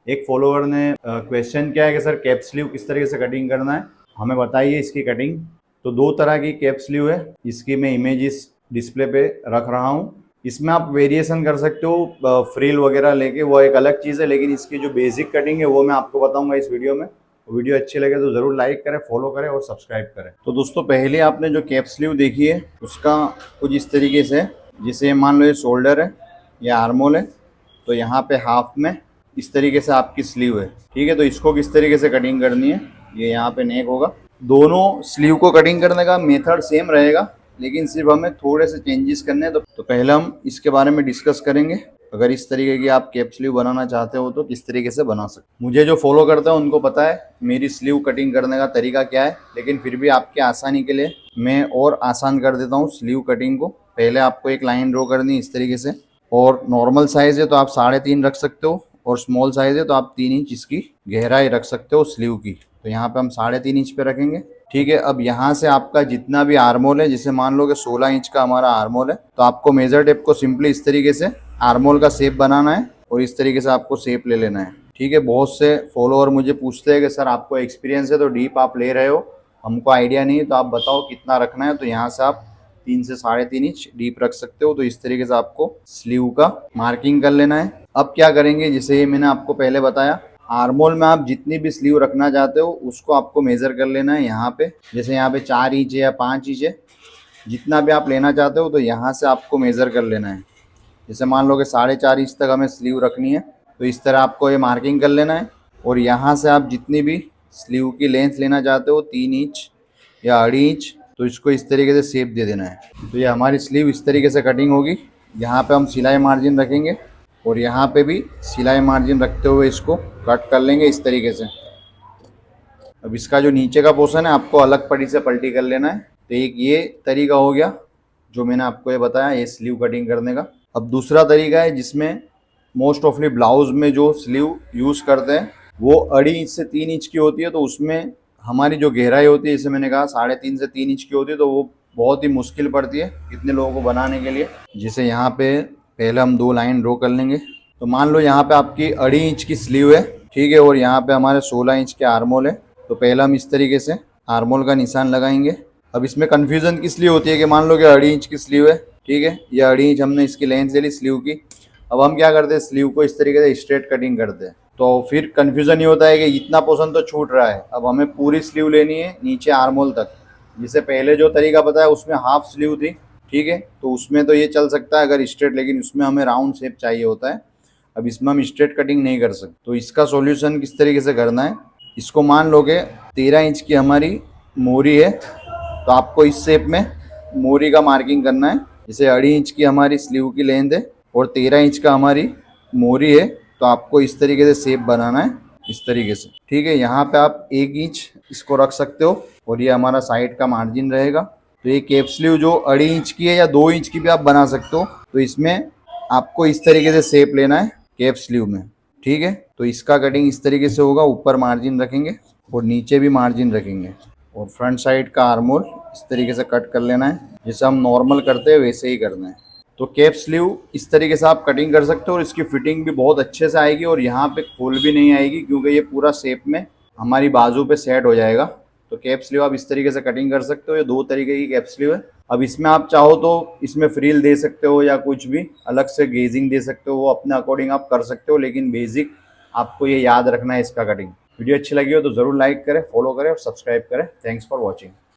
एक फॉलोअर ने क्वेश्चन किया है कि सर कैप स्लीव किस तरीके से कटिंग करना है, हमें बताइए इसकी कटिंग। तो दो तरह की कैप स्लीव है, इसकी मैं इमेज इस डिस्प्ले पे रख रहा हूँ। इसमें आप वेरिएशन कर सकते हो फ्रिल वगैरह लेके, वो एक अलग चीज़ है, लेकिन इसकी जो बेसिक कटिंग है वो मैं आपको बताऊंगा इस वीडियो में। वीडियो अच्छी लगे तो ज़रूर लाइक करें, फॉलो करें और सब्सक्राइब करें। तो दोस्तों पहले आपने जो कैप स्लीव देखी है उसका कुछ इस तरीके से, जिसे मान लो ये शोल्डर है या आर्मोल है, तो यहाँ पे हाफ में इस तरीके से आपकी स्लीव है। ठीक है, तो इसको किस तरीके से कटिंग करनी है, ये यहाँ पे नेक होगा। दोनों स्लीव को कटिंग करने का मेथड सेम रहेगा, लेकिन सिर्फ हमें थोड़े से चेंजेस करने हैं। तो पहले हम इसके बारे में डिस्कस करेंगे। अगर इस तरीके की आप कैप स्लीव बनाना चाहते हो तो किस तरीके से बना सकते। मुझे जो फॉलो करते हैं उनको पता है मेरी स्लीव कटिंग करने का तरीका क्या है, लेकिन फिर भी आपकी आसानी के लिए मैं और आसान कर देता हूँ स्लीव कटिंग को। पहले आपको एक लाइन ड्रॉ करनी है इस तरीके से, और नॉर्मल साइज़ है तो आप 3.5 रख सकते हो, और स्मॉल साइज़ है तो आप 3 इंच इसकी गहराई रख सकते हो स्लीव की। तो यहाँ पे हम 3.5 इंच पे रखेंगे। ठीक है, अब यहाँ से आपका जितना भी आर्मोल है, जैसे मान लो कि 16 इंच का हमारा आर्मोल है, तो आपको मेजर टेप को सिंपली इस तरीके से आर्मोल का शेप बनाना है और इस तरीके से आपको शेप ले लेना है। ठीक है, बहुत से फॉलोअर मुझे पूछते हैं कि सर आपको एक्सपीरियंस है तो डीप आप ले रहे हो, हमको आइडिया नहीं है, तो आप बताओ कितना रखना है। तो यहाँ से आप 3 से 3.5 इंच डीप रख सकते हो। तो इस तरीके से आपको स्लीव का मार्किंग कर लेना है। अब क्या करेंगे, जैसे ये मैंने आपको पहले बताया, आर्मोल में आप जितनी भी स्लीव रखना चाहते हो उसको आपको मेज़र कर लेना है यहाँ पे। जैसे यहाँ पे 4 इंच है या 5 इंच है, जितना भी आप लेना चाहते हो तो यहाँ से आपको मेज़र कर लेना है। जैसे मान लो कि 4.5 इंच तक हमें स्लीव रखनी है, तो इस तरह आपको ये मार्किंग कर लेना है। और यहाँ से आप जितनी भी स्लीव की लेंथ लेना चाहते हो, 3 इंच या 2.5 इंच, तो इसको इस तरीके से शेप दे देना है। तो ये हमारी स्लीव इस तरीके से कटिंग होगी। यहाँ पे हम सिलाई मार्जिन रखेंगे और यहाँ पे भी सिलाई मार्जिन रखते हुए इसको कट कर लेंगे इस तरीके से। अब इसका जो नीचे का पोर्शन है आपको अलग पट्टी से पलटी कर लेना है। तो एक ये तरीका हो गया जो मैंने आपको ये बताया, ये स्लीव कटिंग करने का। अब दूसरा तरीका है जिसमें मोस्ट ऑफली ब्लाउज में जो स्लीव यूज़ करते हैं वो 2.5 इंच से 3 इंच की होती है। तो उसमें हमारी जो गहराई होती है, जैसे मैंने कहा 3.5 से 3 इंच की होती है, तो वो बहुत ही मुश्किल पड़ती है इतने लोगों को बनाने के लिए। जैसे यहाँ पे पहले हम 2 लाइन ड्रॉ कर लेंगे। तो मान लो यहाँ पे आपकी 2.5 इंच की स्लीव है, ठीक है, और यहाँ पे हमारे 16 इंच के आर्मोल है। तो पहले हम इस तरीके से आर्मोल का निशान लगाएंगे। अब इसमें कन्फ्यूज़न किस लिए होती है कि मान लो कि 2.5 इंच की स्लीव है, ठीक है, या 2.5 इंच हमने इसकी लेंथ ले ली स्लीव की। अब हम क्या करते हैं, स्लीव को इस तरीके से स्ट्रेट कटिंग करते हैं, तो फिर कन्फ्यूज़न ये होता है कि इतना पोर्शन तो छूट रहा है। अब हमें पूरी स्लीव लेनी है नीचे आर्मोल तक। जिसे पहले जो तरीका बताया उसमें हाफ स्लीव थी, ठीक है, तो उसमें तो ये चल सकता है अगर स्ट्रेट, लेकिन उसमें हमें राउंड शेप चाहिए होता है। अब इसमें हम स्ट्रेट कटिंग नहीं कर सकते। तो इसका सॉल्यूशन किस तरीके से करना है, इसको मान लो कि 13 इंच की हमारी मोरी है, तो आपको इस शेप में मोरी का मार्किंग करना है। जैसे 2.5 इंच की हमारी स्लीव की लेंथ है और 13 इंच का हमारी मोरी है, तो आपको इस तरीके से शेप बनाना है इस तरीके से। ठीक है, यहाँ पे आप 1 इंच इसको रख सकते हो और ये हमारा साइड का मार्जिन रहेगा। तो ये कैप स्लीव जो 2.5 इंच की है या 2 इंच की भी आप बना सकते हो। तो इसमें आपको इस तरीके से शेप लेना है कैप स्लीव में। ठीक है, तो इसका कटिंग इस तरीके से होगा, ऊपर मार्जिन रखेंगे और नीचे भी मार्जिन रखेंगे, और फ्रंट साइड का आर्मोल इस तरीके से कट कर लेना है। जैसे हम नॉर्मल करते हैं वैसे ही करना है। तो कैप स्लीव इस तरीके से आप कटिंग कर सकते हो और इसकी फिटिंग भी बहुत अच्छे से आएगी और यहाँ पे खोल भी नहीं आएगी, क्योंकि ये पूरा शेप में हमारी बाजू पे सेट हो जाएगा। तो कैप स्लीव आप इस तरीके से कटिंग कर सकते हो। ये 2 तरीके की कैप स्लीव है। अब इसमें आप चाहो तो इसमें फ्रील दे सकते हो या कुछ भी अलग से गेजिंग दे सकते हो, वो अपने अकॉर्डिंग आप कर सकते हो, लेकिन बेसिक आपको ये याद रखना है इसका कटिंग। वीडियो अच्छी लगी हो तो ज़रूर लाइक करें, फॉलो करें और सब्सक्राइब करें। Thanks for watching.